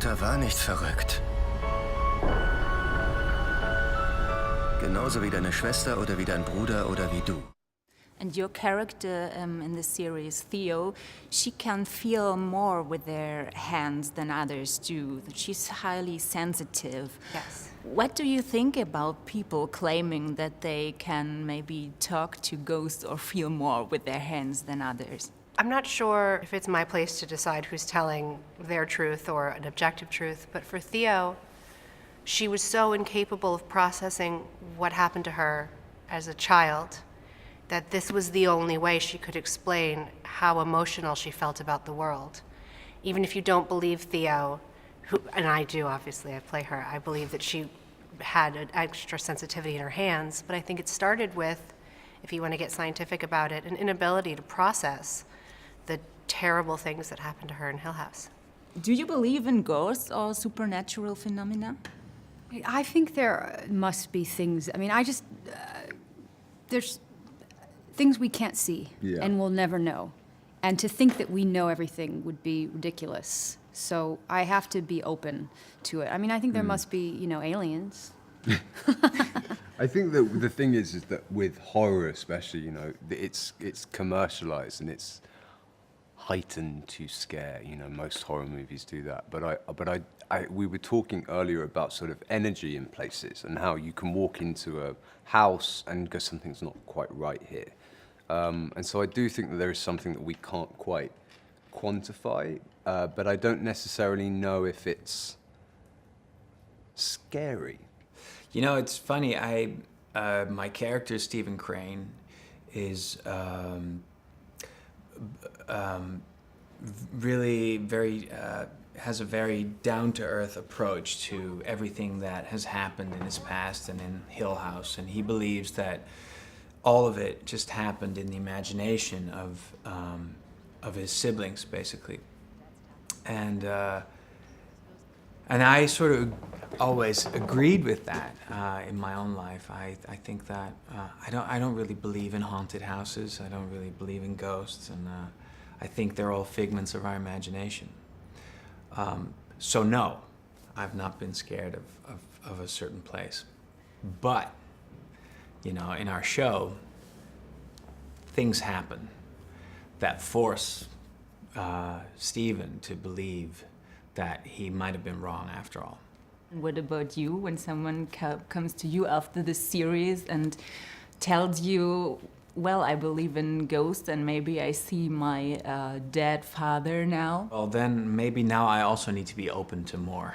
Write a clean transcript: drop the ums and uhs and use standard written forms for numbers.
Mutter war nicht verrückt. Genauso wie deine Schwester oder wie dein Bruder oder wie du. And your character in the series, Theo, she can feel more with their hands than others do. She's highly sensitive. Yes. What do you think about people claiming that they can maybe talk to ghosts or feel more with their hands than others? I'm not sure if it's my place to decide who's telling their truth or an objective truth, but for Theo, she was so incapable of processing what happened to her as a child that this was the only way she could explain how emotional she felt about the world. Even if you don't believe Theo, and I do, obviously, I play her, I believe that she had an extra sensitivity in her hands, but I think it started with, if you want to get scientific about it, an inability to process the terrible things that happened to her in Hill House. Do you believe in ghosts or supernatural phenomena? I think there must be things, I mean, there's things we can't see and we'll never know. And to think that we know everything would be ridiculous. So I have to be open to it. I mean, I think there must be, aliens. I think that the thing is that with horror especially, it's commercialized and it's heightened to scare. Most horror movies do that. But we were talking earlier about sort of energy in places and how you can walk into a house and go, something's not quite right here. And so I do think that there is something that we can't quite quantify, but I don't necessarily know if it's scary. It's funny. My character, Stephen Crane, is really very has a very down-to-earth approach to everything that has happened in his past and in Hill House, and he believes that all of it just happened in the imagination of his siblings, basically. And I sort of always agreed with that in my own life. I think that I don't really believe in haunted houses. I don't really believe in ghosts, and I think they're all figments of our imagination. So no, I've not been scared of a certain place. But in our show, things happen that force Stephen to believe that he might have been wrong after all. What about you, when someone comes to you after the series and tells you, well, I believe in ghosts and maybe I see my dead father now? Well, then maybe now I also need to be open to more.